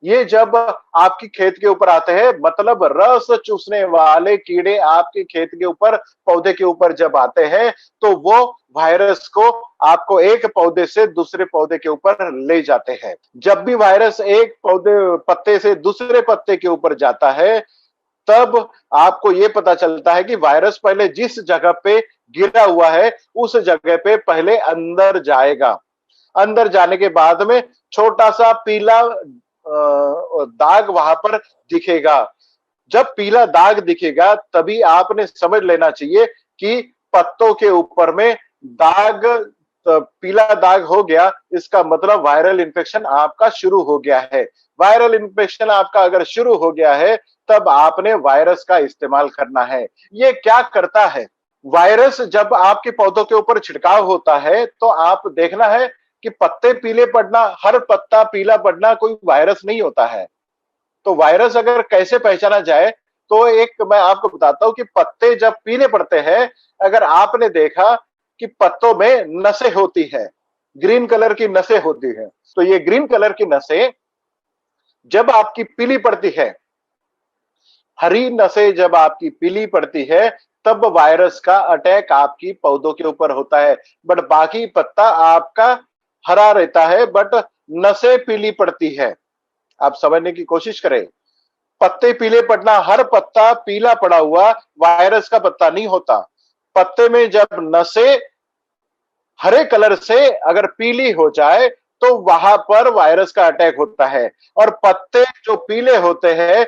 ये जब आपकी खेत के ऊपर आते हैं, मतलब रस चूसने वाले कीड़े आपके खेत के ऊपर, पौधे के ऊपर जब आते हैं, तो वो वायरस को आपको एक पौधे से दूसरे पौधे के ऊपर ले जाते हैं। जब भी वायरस एक पत्ते से दूसरे पत्ते के ऊपर जाता है, तब आपको ये पता चलता है कि वायरस पहले जिस जगह पे गिरा हुआ है, उस जगह पे पहले अंदर जाएगा। अंदर जाने के बाद में छोटा सा पीला दाग वहां पर दिखेगा। जब पीला दाग दिखेगा, तभी आपने समझ लेना चाहिए कि पत्तों के ऊपर में दाग, पीला दाग हो गया, इसका मतलब वायरल इन्फेक्शन आपका शुरू हो गया है। वायरल इन्फेक्शन आपका अगर शुरू हो गया है, तब आपने वायरस का इस्तेमाल करना है। ये क्या करता है? वायरस जब आपके पौधों के ऊपर छिड़काव होता है, तो आप देखना है कि पत्ते पीले पड़ना, हर पत्ता पीला पड़ना कोई वायरस नहीं होता है। तो वायरस अगर कैसे पहचाना जाए, तो एक मैं आपको बताता हूं कि पत्ते जब पीले पड़ते हैं, अगर आपने देखा कि पत्तों में नसें होती है, ग्रीन कलर की नसें होती है, तो ये ग्रीन कलर की नसें जब आपकी पीली पड़ती है, हरी नसें जब आपकी पीली पड़ती है, तब वायरस का अटैक आपकी पौधों के ऊपर होता है। बट बाकी पत्ता आपका हरा रहता है, बट नसें पीली पड़ती है। आप समझने की कोशिश करें। पत्ते पीले पड़ना, हर पत्ता पीला पड़ा हुआ वायरस का पत्ता नहीं होता। पत्ते में जब नसें हरे कलर से अगर पीली हो जाए, तो वहां पर वायरस का अटैक होता है। और पत्ते जो पीले होते हैं,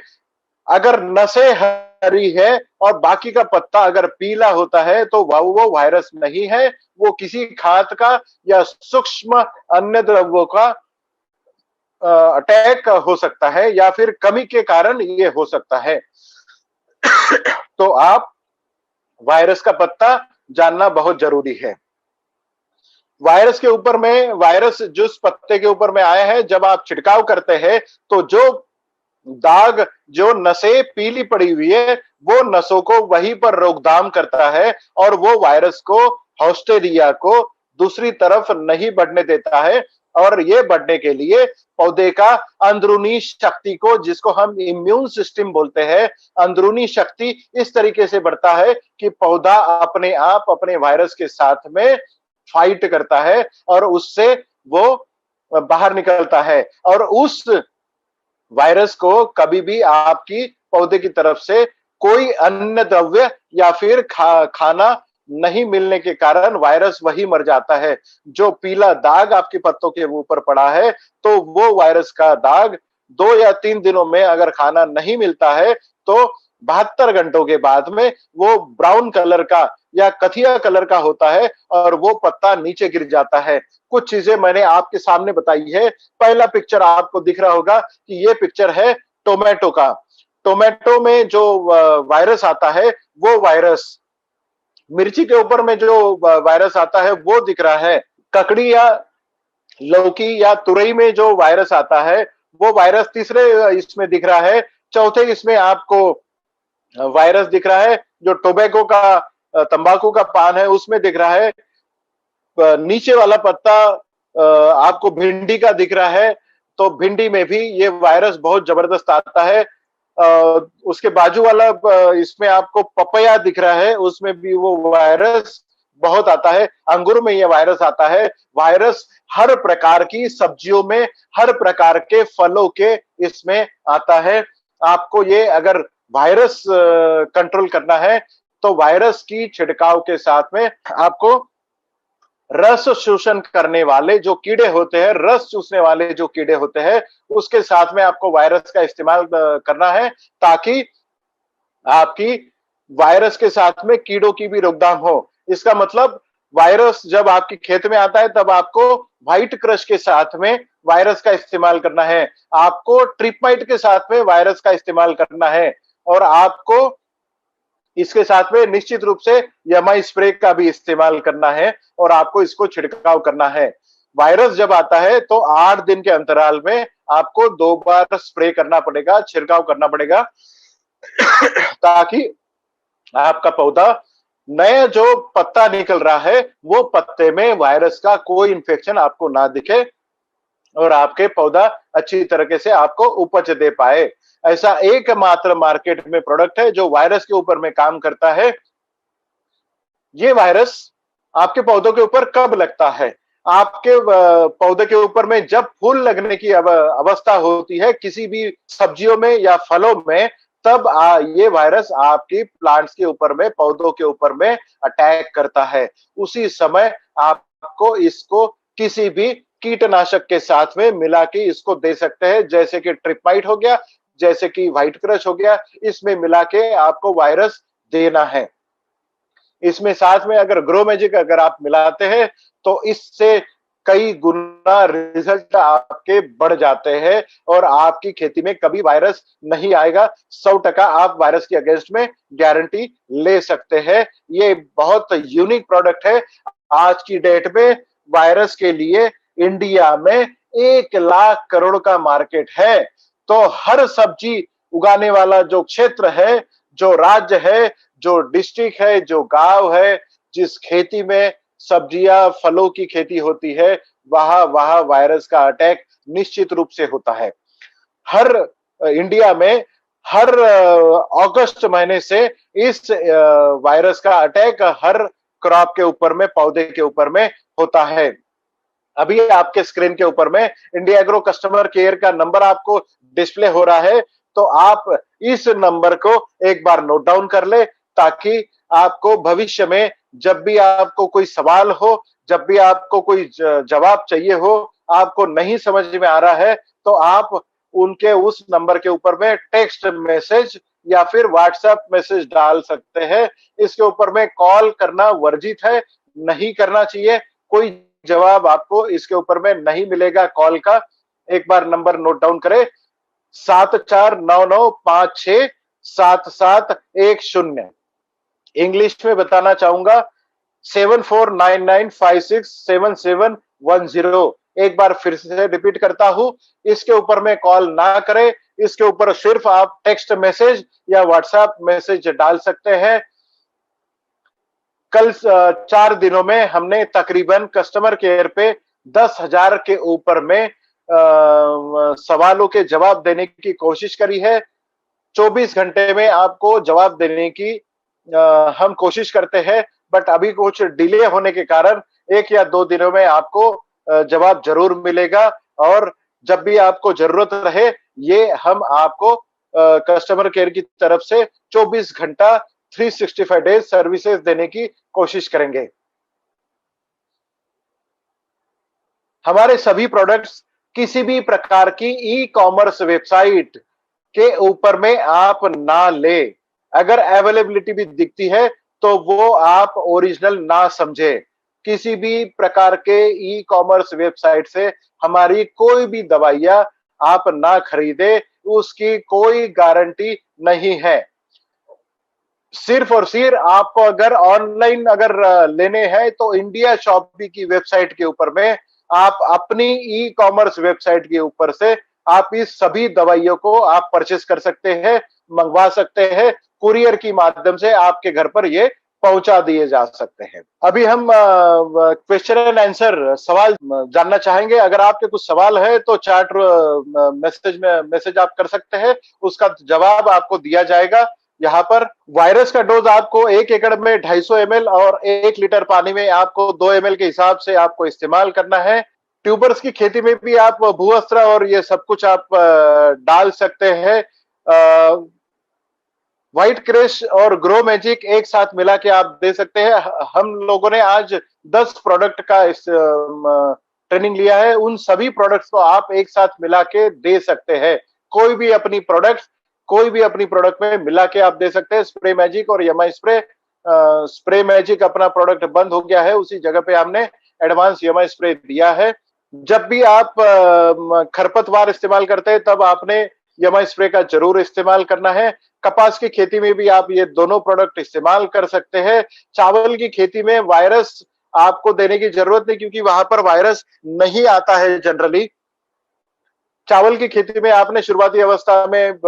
अगर नसें हरी है और बाकी का पत्ता अगर पीला होता है, तो वो वायरस नहीं है, वो किसी खाद का या सूक्ष्म अन्य द्रव्यों का अटैक हो सकता है, या फिर कमी के कारण ये हो सकता है। तो आप वायरस का पत्ता जानना बहुत जरूरी है। वायरस के ऊपर में, वायरस जिस पत्ते के ऊपर में आया है, जब आप छिड़काव करते हैं, तो जो दाग, जो नसें पीली पड़ी हुई है, वो नसों को वहीं पर रोकथाम करता है, और वो वायरस को, हॉस्टेरिया को दूसरी तरफ नहीं बढ़ने देता है। और ये बढ़ने के लिए पौधे का अंदरूनी शक्ति को, जिसको हम इम्यून सिस्टम बोलते हैं, अंदरूनी शक्ति इस तरीके से बढ़ता है कि पौधा अपने आप अपने वायरस के साथ में फाइट करता है, और उससे वो बाहर निकलता है। और उस वायरस को कभी भी आपकी पौधे की तरफ से कोई अन्य द्रव्य या फिर खाना नहीं मिलने के कारण वायरस वही मर जाता है। जो पीला दाग आपके पत्तों के ऊपर पड़ा है, तो वो वायरस का दाग 2 या 3 दिनों में अगर खाना नहीं मिलता है, तो 72 घंटों के बाद में वो ब्राउन कलर का या कथिया कलर का होता है और वो पत्ता नीचे गिर जाता है। कुछ चीजें मैंने आपके सामने बताई है। पहला पिक्चर आपको दिख रहा होगा कि ये पिक्चर है टोमेटो का। टोमेटो में जो वायरस आता है, वो वायरस, मिर्ची के ऊपर में जो वायरस आता है वो दिख रहा है। ककड़ी या लौकी या तुरई में जो वायरस आता है, वो वायरस तीसरे इसमें दिख रहा है। चौथे इसमें आपको वायरस दिख रहा है जो टोबैको का, तंबाकू का पान है, उसमें दिख रहा है। नीचे वाला पत्ता आपको भिंडी का दिख रहा है, तो भिंडी में भी ये वायरस बहुत जबरदस्त आता है। उसके बाजू वाला इसमें आपको पपया दिख रहा है, उसमें भी वो वायरस बहुत आता है। अंगूर में ये वायरस आता है। वायरस हर प्रकार की सब्जियों में, हर प्रकार के फलों के इसमें आता है। आपको ये अगर वायरस कंट्रोल करना है तो वायरस की छिड़काव के साथ में आपको रस शोषण करने वाले जो कीड़े होते हैं, रस चूसने वाले जो कीड़े होते हैं, उसके साथ में आपको वायरस का इस्तेमाल करना है, ताकि आपकी वायरस के साथ में कीड़ों की भी रोकथाम हो। इसका मतलब वायरस जब आपके खेत में आता है तब आपको व्हाइट क्रश के साथ में वायरस का इस्तेमाल करना है, आपको ट्रिपमाइट के साथ में वायरस का इस्तेमाल करना है, और आपको इसके साथ में निश्चित रूप से यमाई स्प्रे का भी इस्तेमाल करना है और आपको इसको छिड़काव करना है। वायरस जब आता है तो 8 दिन के अंतराल में आपको 2 बार स्प्रे करना पड़ेगा, छिड़काव करना पड़ेगा, ताकि आपका पौधा, नया जो पत्ता निकल रहा है, वो पत्ते में वायरस का कोई इंफेक्शन आपको ना दिखे और आपके पौधा अच्छी तरीके से आपको उपज दे पाए। ऐसा एकमात्र मार्केट में प्रोडक्ट है जो वायरस के ऊपर में काम करता है। ये वायरस आपके पौधों के ऊपर कब लगता है? आपके पौधे के ऊपर में जब फूल लगने की अवस्था होती है किसी भी सब्जियों में या फलों में, तब ये वायरस आपकी प्लांट्स के ऊपर में, पौधों के ऊपर में अटैक करता है। उसी समय आपको इसको किसी भी कीटनाशक के साथ में मिला के इसको दे सकते हैं, जैसे कि ट्रिपमाइट हो गया, जैसे कि व्हाइट क्रश हो गया, इसमें मिला के आपको वायरस देना है। इसमें साथ में अगर ग्रो मैजिक अगर आप मिलाते हैं तो इससे कई गुना रिजल्ट आपके बढ़ जाते हैं और आपकी खेती में कभी वायरस नहीं आएगा। 100% आप वायरस के अगेंस्ट में गारंटी ले सकते हैं। ये बहुत यूनिक प्रोडक्ट है। आज की डेट में वायरस के लिए इंडिया में 1 लाख करोड़ का मार्केट है। तो हर सब्जी उगाने वाला जो क्षेत्र है, जो राज्य है, जो डिस्ट्रिक्ट है, जो गांव है, जिस खेती में सब्जियां, फलों की खेती होती है, वहां वहां वायरस का अटैक निश्चित रूप से होता है। हर इंडिया में हर अगस्त महीने से इस वायरस का अटैक हर क्रॉप के ऊपर में, पौधे के ऊपर में होता है। अभी आपके स्क्रीन के ऊपर में इंडिया एग्रो कस्टमर केयर का नंबर आपको डिस्प्ले हो रहा है, तो आप इस नंबर को एक बार नोट डाउन कर ले, ताकि आपको भविष्य में जब भी आपको कोई सवाल हो, जब भी आपको कोई जवाब चाहिए हो, आपको नहीं समझ में आ रहा है, तो आप उनके उस नंबर के ऊपर में टेक्स्ट मैसेज या फिर व्हाट्सएप मैसेज डाल सकते हैं। इसके ऊपर में कॉल करना वर्जित है, नहीं करना चाहिए। कोई जवाब आपको इसके ऊपर में नहीं मिलेगा कॉल का। एक बार नंबर नोट डाउन करें, 7499567710। इंग्लिश में बताना चाहूंगा, 7499567710। एक बार फिर से रिपीट करता हूं, इसके ऊपर में कॉल ना करें, इसके ऊपर सिर्फ आप टेक्स्ट मैसेज या व्हाट्सएप मैसेज डाल सकते हैं। कल 4 दिनों में हमने तकरीबन कस्टमर केयर पे 10,000 के ऊपर में सवालों के जवाब देने की कोशिश करी है। 24 घंटे में आपको जवाब देने की हम कोशिश करते हैं, बट अभी कुछ डिले होने के कारण 1 या 2 दिनों में आपको जवाब जरूर मिलेगा। और जब भी आपको जरूरत रहे, ये हम आपको कस्टमर केयर की तरफ से 24 घंटा 365 डेज सर्विसेज देने की कोशिश करेंगे। हमारे सभी प्रोडक्ट्स किसी भी प्रकार की ई कॉमर्स वेबसाइट के ऊपर में आप ना ले। अगर अवेलेबिलिटी भी दिखती है तो वो आप ओरिजिनल ना समझे। किसी भी प्रकार के ई कॉमर्स वेबसाइट से हमारी कोई भी दवाइयां आप ना खरीदे, उसकी कोई गारंटी नहीं है। सिर्फ और सिर्फ आपको अगर ऑनलाइन अगर लेने हैं तो इंडिया शॉपी की वेबसाइट के ऊपर में, आप अपनी ई कॉमर्स वेबसाइट के ऊपर से आप इस सभी दवाइयों को आप परचेस कर सकते हैं, मंगवा सकते हैं। कुरियर की माध्यम से आपके घर पर ये पहुंचा दिए जा सकते हैं। अभी हम क्वेश्चन एंड आंसर सवाल जानना चाहेंगे। अगर आपके कुछ सवाल है तो चैट मैसेज आप कर सकते हैं, उसका जवाब आपको दिया जाएगा। यहाँ पर वायरस का डोज आपको 1 एकड़ में 250 ml और 1 लीटर पानी में आपको 2 ml के हिसाब से आपको इस्तेमाल करना है। ट्यूबर्स की खेती में भी आप भूअस्त्र और ये सब कुछ आप डाल सकते हैं। व्हाइट क्रेश और ग्रो मैजिक एक साथ मिला के आप दे सकते हैं। हम लोगों ने आज 10 प्रोडक्ट का इस ट्रेनिंग लिया है, उन सभी प्रोडक्ट्स को आप एक साथ मिला के दे सकते हैं। कोई भी अपनी प्रोडक्ट में मिला के आप दे सकते हैं। स्प्रे मैजिक और यमा स्प्रे, स्प्रे मैजिक अपना प्रोडक्ट बंद हो गया है, उसी जगह पे हमने एडवांस यमा स्प्रे दिया है। जब भी आप खरपतवार इस्तेमाल करते हैं तब आपने यमा स्प्रे का जरूर इस्तेमाल करना है। कपास की खेती में भी आप ये दोनों प्रोडक्ट इस्तेमाल कर सकते हैं। चावल की खेती में वायरस आपको देने की जरूरत नहीं, क्योंकि वहां पर वायरस नहीं आता है जनरली। चावल की खेती में आपने शुरुआती अवस्था में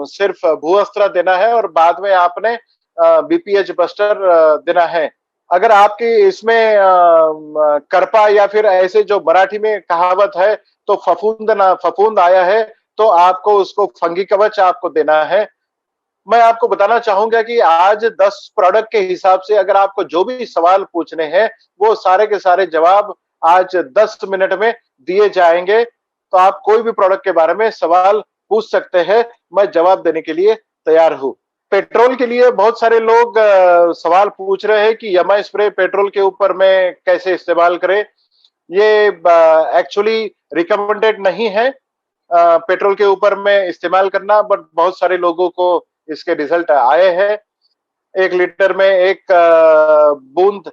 सिर्फ भूअस्त्र देना है और बाद में आपने बीपीएच बस्टर देना है। अगर आपकी इसमें करपा या फिर ऐसे जो मराठी में कहावत है तो फफूंद आया है, तो आपको उसको फंगी कवच आपको देना है। मैं आपको बताना चाहूंगा कि आज 10 प्रोडक्ट के हिसाब से अगर आपको जो भी सवाल पूछने हैं वो सारे के सारे जवाब आज 10 मिनट में दिए जाएंगे। तो आप कोई भी प्रोडक्ट के बारे में सवाल पूछ सकते हैं, मैं जवाब देने के लिए तैयार हूं। पेट्रोल के लिए बहुत सारे लोग सवाल पूछ रहे हैं कि यमा स्प्रे पेट्रोल के ऊपर में कैसे इस्तेमाल करें। ये एक्चुअली रिकमेंडेड नहीं है पेट्रोल के ऊपर में इस्तेमाल करना, बट बहुत सारे लोगों को इसके रिजल्ट आए हैं। 1 लीटर में एक बूंद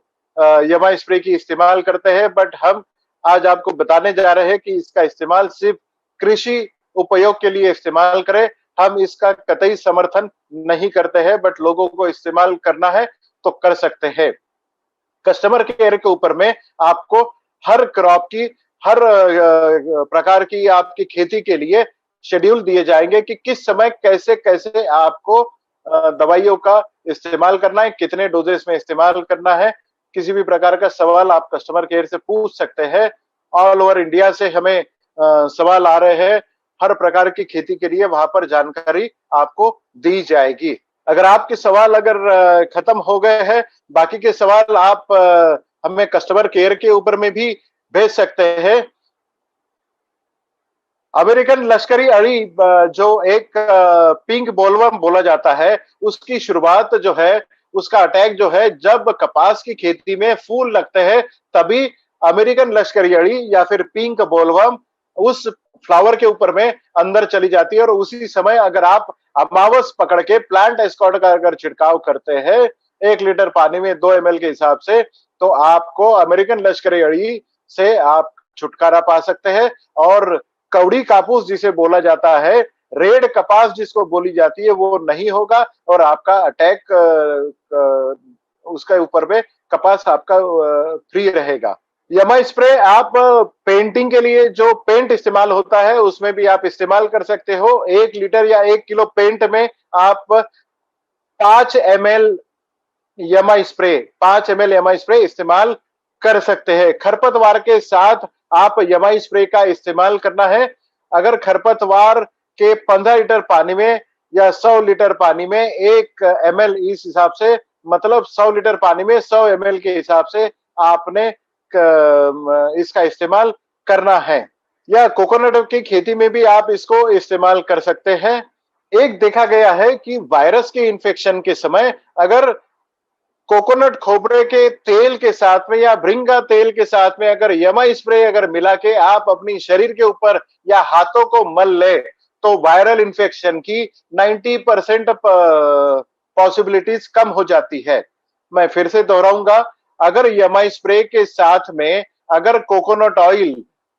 यमा स्प्रे की इस्तेमाल करते हैं, बट हम आज आपको बताने जा रहे हैं कि इसका इस्तेमाल सिर्फ कृषि उपयोग के लिए इस्तेमाल करें। हम इसका कतई समर्थन नहीं करते हैं, बट लोगों को इस्तेमाल करना है तो कर सकते हैं। कस्टमर केयर के ऊपर में आपको हर क्रॉप की, हर प्रकार की आपकी खेती के लिए शेड्यूल दिए जाएंगे कि किस समय कैसे कैसे आपको दवाइयों का इस्तेमाल करना है, कितने डोजेस में इस्तेमाल करना है। किसी भी प्रकार का सवाल आप कस्टमर केयर से पूछ सकते हैं। ऑल ओवर इंडिया से हमें सवाल आ रहे हैं, हर प्रकार की खेती के लिए वहां पर जानकारी आपको दी जाएगी। अगर आपके सवाल अगर खत्म हो गए हैं, बाकी के सवाल आप हमें कस्टमर केयर के ऊपर में भी भेज सकते हैं। अमेरिकन लश्करी अड़ी जो एक पिंक बोलवर्म बोला जाता है, उसकी शुरुआत जो है, उसका अटैक जो है जब कपास की खेती में फूल लगते हैं, तभी अमेरिकन लश्करी अड़ी या फिर पिंक बोलवर्म उस फ्लावर के ऊपर में अंदर चली जाती है। और उसी समय अगर आप अमावस पकड़ के प्लांट एस्कॉर्ट का अगर छिड़काव करते हैं 1 लीटर पानी में 2 ml के हिसाब से, तो आपको अमेरिकन लश्करी अड़ी से आप छुटकारा पा सकते हैं। और कवड़ी कापूस जिसे बोला जाता है, रेड कपास जिसको बोली जाती है, वो नहीं होगा और आपका अटैक उसके ऊपर में कपास आपका फ्री रहेगा। यमा स्प्रे आप पेंटिंग के लिए जो पेंट इस्तेमाल होता है उसमें भी आप इस्तेमाल कर सकते हो। 1 लीटर या 1 किलो पेंट में आप 5 ml यमा स्प्रे इस्तेमाल कर सकते हैं। खरपतवार के साथ आप यमा स्प्रे का इस्तेमाल करना है। अगर खरपतवार के 15 लीटर पानी में या 100 लीटर पानी में 1 ml, इस हिसाब से मतलब 100 लीटर पानी में 100 ml के हिसाब से आपने इसका इस्तेमाल करना है। या कोकोनट की खेती में भी आप इसको इस्तेमाल कर सकते हैं। एक देखा गया है कि वायरस के इन्फेक्शन के समय अगर कोकोनट खोपरे के तेल के साथ में या भृंगा तेल के साथ में अगर यमा स्प्रे अगर मिला के आप अपनी शरीर के ऊपर या हाथों को मल ले, तो वायरल इन्फेक्शन की 90% पॉसिबिलिटीज कम हो जाती है। मैं फिर से दोहराऊंगा, अगर EMI स्प्रे के साथ में अगर कोकोनट ऑयल,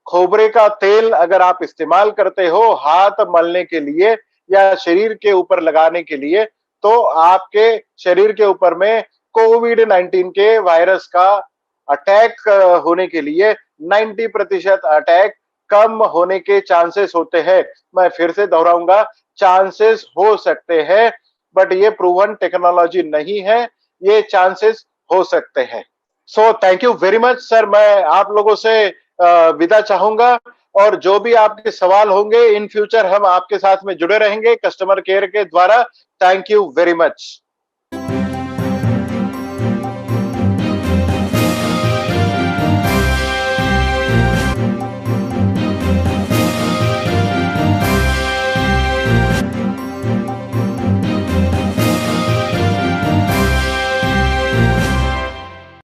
खोबरे का तेल अगर आप इस्तेमाल करते हो हाथ मलने के लिए या शरीर के ऊपर लगाने के लिए, तो आपके शरीर के ऊपर में कोविड-19 के वायरस का अटैक होने के लिए 90% अटैक कम होने के चांसेस होते हैं। मैं फिर से दोहराऊंगा, चांसेस हो सकते हैं, बट ये प्रूवन टेक्नोलॉजी नहीं है, ये चांसेस हो सकते हैं। So thank you very much sir. मैं आप लोगों से विदा चाहूंगा, और जो भी आपके सवाल होंगे इन फ्यूचर हम आपके साथ में जुड़े रहेंगे कस्टमर केयर के द्वारा। Thank you very much.